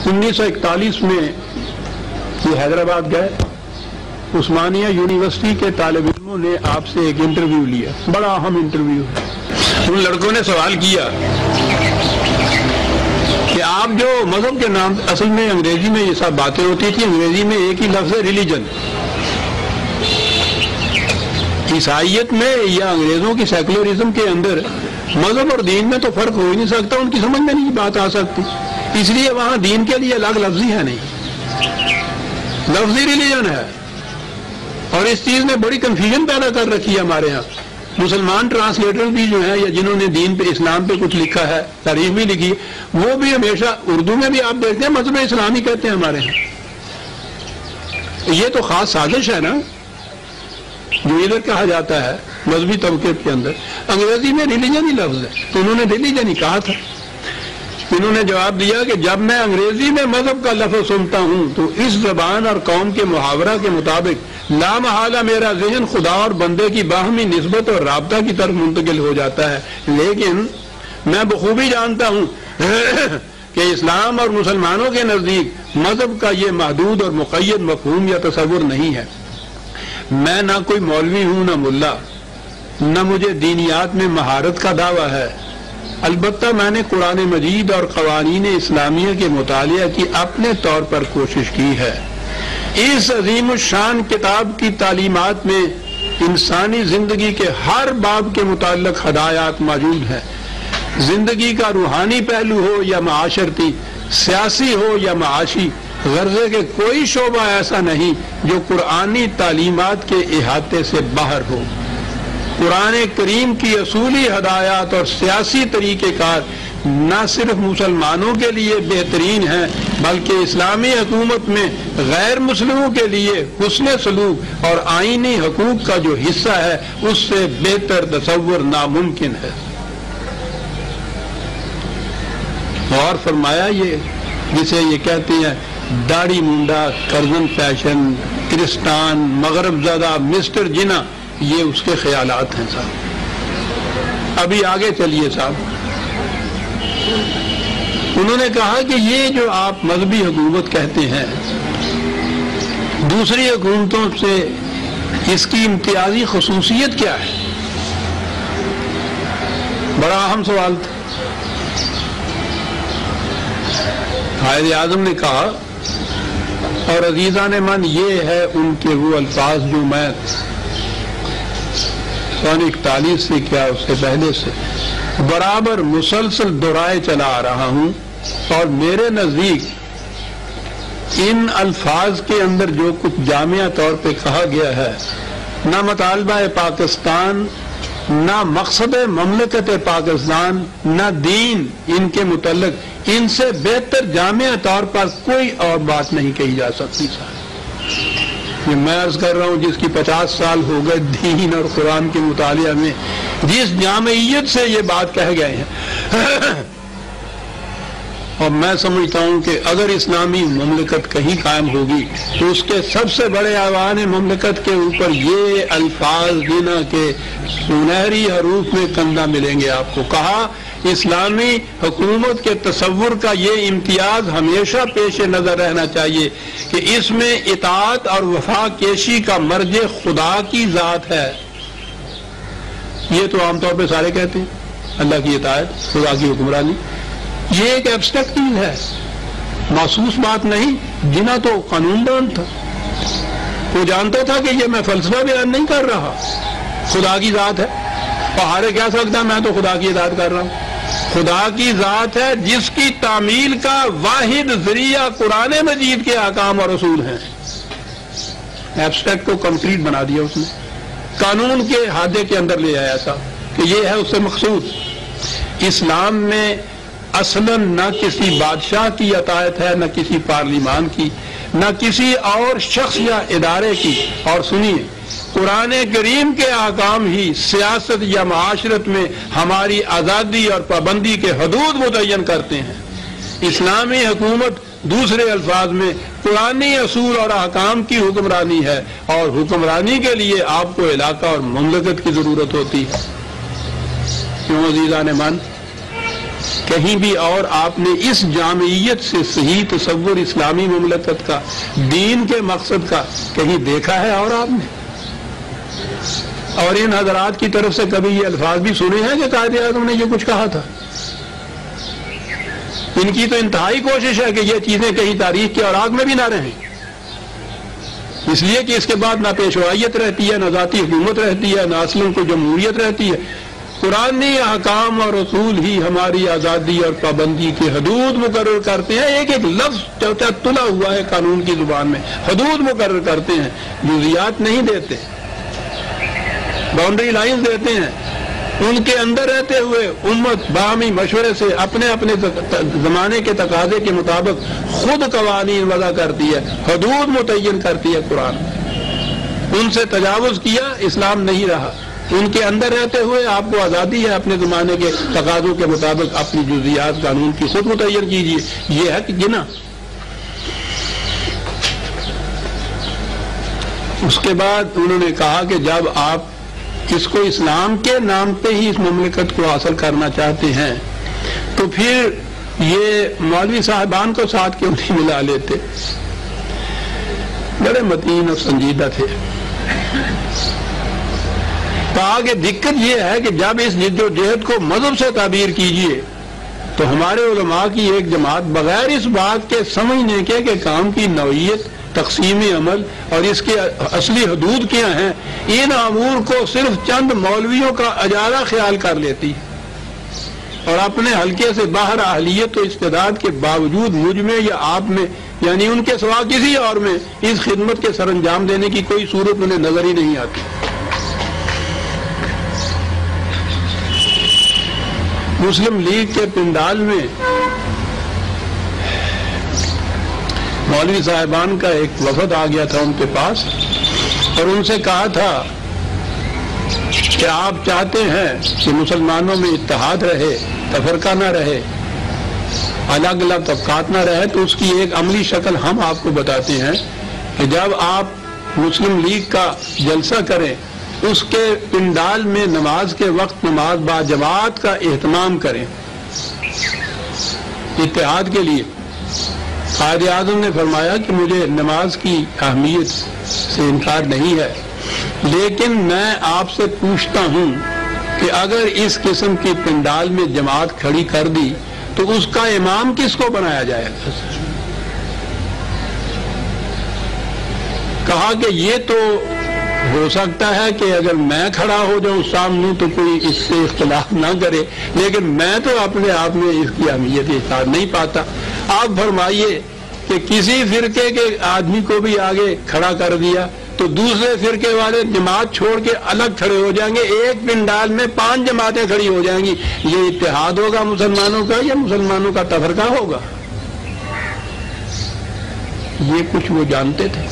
1941 میں یہ حیدرآباد گئے، عثمانیہ یونیورسٹی کے طالب علموں نے آپ سے ایک انٹرویو لیا، بڑا اہم انٹرویو ہے۔ ان لڑکوں نے سوال کیا کہ آپ جو مذہب کے نام، اصل میں انگریزی میں یہ سب باتیں ہوتی تھی، انگریزی میں ایک ہی لفظ ہے ریلیجن۔ عیسائیت میں یا انگریزوں کی سیکولرزم کے اندر مذہب اور دین میں تو فرق ہو ہی نہیں سکتا، ان کی سمجھ میں نہیں بات آ سکتی، اس لیے وہاں دین کے لیے الگ لفظی ہے نہیں، لفظی ریلیجن ہے۔ اور اس چیز نے بڑی کنفیوژن پیدا کر رکھی ہے ہمارے ہاں۔ مسلمان ٹرانسلیٹر بھی جو ہیں یا جنہوں نے دین پہ، اسلام پہ کچھ لکھا ہے، تاریخ بھی لکھی، وہ بھی ہمیشہ اردو میں بھی آپ دیکھتے ہیں مذہب اسلامی کہتے ہیں ہمارے ہاں۔ یہ تو خاص سازش ہے نا جو ادھر کہا جاتا ہے مذہبی طبقے کے اندر، انگریزی میں ریلیجن ہی لفظ ہے، تو انہوں نے ریلیجن ہی کہا تھا۔ انہوں نے جواب دیا کہ جب میں انگریزی میں مذہب کا لفظ سنتا ہوں تو اس زبان اور قوم کے محاورہ کے مطابق لا محالہ میرا ذہن خدا اور بندے کی باہمی نسبت اور رابطہ کی طرف منتقل ہو جاتا ہے، لیکن میں بخوبی جانتا ہوں کہ اسلام اور مسلمانوں کے نزدیک مذہب کا یہ محدود اور مقید مفہوم یا تصور نہیں ہے۔ میں نہ کوئی مولوی ہوں نہ ملا، نہ مجھے دینیات میں مہارت کا دعویٰ ہے، البتہ میں نے قرآن مجید اور قوانین اسلامیہ کے مطالعہ کی اپنے طور پر کوشش کی ہے۔ اس عظیم الشان کتاب کی تعلیمات میں انسانی زندگی کے ہر باب کے متعلق ہدایات موجود ہیں۔ زندگی کا روحانی پہلو ہو یا معاشرتی، سیاسی ہو یا معاشی، غرضے کے کوئی شعبہ ایسا نہیں جو قرآنی تعلیمات کے احاطے سے باہر ہو۔ قرآن کریم کی اصولی ہدایات اور سیاسی طریقہ کار نہ صرف مسلمانوں کے لیے بہترین ہیں بلکہ اسلامی حکومت میں غیر مسلموں کے لیے حسن سلوک اور آئینی حقوق کا جو حصہ ہے اس سے بہتر تصور ناممکن ہے۔ اور فرمایا یہ جسے یہ کہتے ہیں داڑھی مونڈا، کرزن فیشن، کرسٹان، مغرب زدہ، مسٹر جنا، یہ اس کے خیالات ہیں صاحب۔ ابھی آگے چلیے صاحب، انہوں نے کہا کہ یہ جو آپ مذہبی حکومت کہتے ہیں، دوسری حکومتوں سے اس کی امتیازی خصوصیت کیا ہے؟ بڑا اہم سوال تھا۔ قائد اعظم نے کہا، اور عزیزان من یہ ہے ان کے وہ الفاظ جو میں 41 سے کیا اس سے پہلے سے برابر مسلسل دہرائے چلا آ رہا ہوں، اور میرے نزدیک ان الفاظ کے اندر جو کچھ جامعہ طور پہ کہا گیا ہے، نہ مطالبہ پاکستان، نہ مقصد مملکت پاکستان، نہ دین ان کے متعلق، ان سے بہتر جامعہ طور پر کوئی اور بات نہیں کہی جا سکتی صاحب۔ یہ میں عرض کر رہا ہوں جس کی 50 سال ہو گئے دین اور قرآن کے مطالعہ میں، جس جامعیت سے یہ بات کہہ گئے ہیں، اور میں سمجھتا ہوں کہ اگر اسلامی مملکت کہیں قائم ہوگی تو اس کے سب سے بڑے ایوان مملکت کے اوپر یہ الفاظ جنہ کے سنہری حروف میں کندہ ملیں گے آپ کو۔ کہا اسلامی حکومت کے تصور کا یہ امتیاز ہمیشہ پیش نظر رہنا چاہیے کہ اس میں اطاعت اور وفا کیشی کا مرجع خدا کی ذات ہے۔ یہ تو عام طور پہ سارے کہتے ہیں، اللہ کی اطاعت، خدا کی حکمرانی، یہ ایک ایبسٹریکٹ چیز ہے، محسوس بات نہیں۔ جنا تو قانون دان تھا، وہ جانتا تھا کہ یہ میں فلسفہ بیان نہیں کر رہا، خدا کی ذات ہے۔ پہاڑے کیا سکتا میں تو خدا کی اطاعت کر رہا ہوں، خدا کی ذات ہے جس کی تعمیل کا واحد ذریعہ قرآن مجید کے احکام اور اصول ہیں۔ ایبسٹریکٹ کو کنکریٹ بنا دیا اس نے، قانون کے حادے کے اندر لے آیا تھا کہ یہ ہے اس سے مقصود۔ اسلام میں اصلاً نہ کسی بادشاہ کی اطاعت ہے، نہ کسی پارلیمان کی، نہ کسی اور شخص یا ادارے کی۔ اور سنیے، قرآن کریم کے احکام ہی سیاست یا معاشرت میں ہماری آزادی اور پابندی کے حدود متعین کرتے ہیں۔ اسلامی حکومت دوسرے الفاظ میں قرآنی اصول اور احکام کی حکمرانی ہے، اور حکمرانی کے لیے آپ کو علاقہ اور مملکت کی ضرورت ہوتی ہے۔ کیوں عزیزان من؟ کہیں بھی اور آپ نے اس جامعیت سے صحیح تصور اسلامی مملکت کا، دین کے مقصد کا کہیں دیکھا ہے؟ اور آپ نے اور ان حضرات کی طرف سے کبھی یہ الفاظ بھی سنے ہیں کہ قائد اعظم نے یہ کچھ کہا تھا؟ ان کی تو انتہائی کوشش ہے کہ یہ چیزیں کہیں تاریخ کے اوراق میں بھی نہ رہیں، اس لیے کہ اس کے بعد نہ پیشوائیت رہتی ہے، نہ ذاتی حکومت رہتی ہے، نہ اصلاً کو جمہوریت رہتی ہے۔ قرآنی احکام اور اصول ہی ہماری آزادی اور پابندی کی حدود مقرر کرتے ہیں۔ ایک ایک لفظ تلا ہوا ہے قانون کی زبان میں، حدود مقرر کرتے ہیں، جزیات نہیں دیتے، باؤنڈری لائنز دیتے ہیں۔ ان کے اندر رہتے ہوئے امت باہمی مشورے سے اپنے اپنے زمانے کے تقاضے کے مطابق خود قوانین وضع کرتی ہے، حدود متعین کرتی ہے قرآن۔ ان سے تجاوز کیا اسلام نہیں رہا۔ ان کے اندر رہتے ہوئے آپ کو آزادی ہے اپنے زمانے کے تقاضوں کے مطابق اپنی جزیات قانون کی خود متعین کیجیے، یہ ہے کہ گنا۔ اس کے بعد انہوں نے کہا کہ جب آپ اس کو اسلام کے نام پہ ہی اس مملکت کو حاصل کرنا چاہتے ہیں تو پھر یہ مولوی صاحبان کو ساتھ کیوں نہیں ملا لیتے؟ بڑے متین اور سنجیدہ تھے۔ کہا کہ دقت یہ ہے کہ جب اس جد و جہد کو مذہب سے تعبیر کیجئے تو ہمارے علماء کی ایک جماعت بغیر اس بات کے سمجھنے کے کہ کام کی نوعیت، تقسیم عمل اور اس کی اصلی حدود کیا ہیں، ان امور کو صرف چند مولویوں کا اجارہ خیال کر لیتی اور اپنے حلقے سے باہر اہلیت و استعداد کے باوجود مجھ میں یا آپ میں، یعنی ان کے سوا کسی اور میں، اس خدمت کے سر انجام دینے کی کوئی صورت انہیں نظر ہی نہیں آتی۔ مسلم لیگ کے پنڈال میں مولوی صاحبان کا ایک وفد آ گیا تھا ان کے پاس اور ان سے کہا تھا کہ آپ چاہتے ہیں کہ مسلمانوں میں اتحاد رہے، تفرقہ نہ رہے، الگ الگ طبقات نہ رہے، تو اس کی ایک عملی شکل ہم آپ کو بتاتے ہیں کہ جب آپ مسلم لیگ کا جلسہ کریں اس کے پنڈال میں نماز کے وقت نماز با جماعت کا اہتمام کریں اتحاد کے لیے۔ قائد اعظم نے فرمایا کہ مجھے نماز کی اہمیت سے انکار نہیں ہے، لیکن میں آپ سے پوچھتا ہوں کہ اگر اس قسم کی پنڈال میں جماعت کھڑی کر دی تو اس کا امام کس کو بنایا جائے گا؟ کہا کہ یہ تو ہو سکتا ہے کہ اگر میں کھڑا ہو جاؤں سامنے تو کوئی اس سے اختلاف نہ کرے، لیکن میں تو اپنے آپ میں اس کی اہمیت احساس نہیں پاتا۔ آپ فرمائیے کہ کسی فرقے کے آدمی کو بھی آگے کھڑا کر دیا تو دوسرے فرقے والے جماعت چھوڑ کے الگ کھڑے ہو جائیں گے، ایک پنڈال میں 5 جماعتیں کھڑی ہو جائیں گی، یہ اتحاد ہوگا مسلمانوں کا یا مسلمانوں کا تفرقہ ہوگا؟ یہ کچھ وہ جانتے تھے۔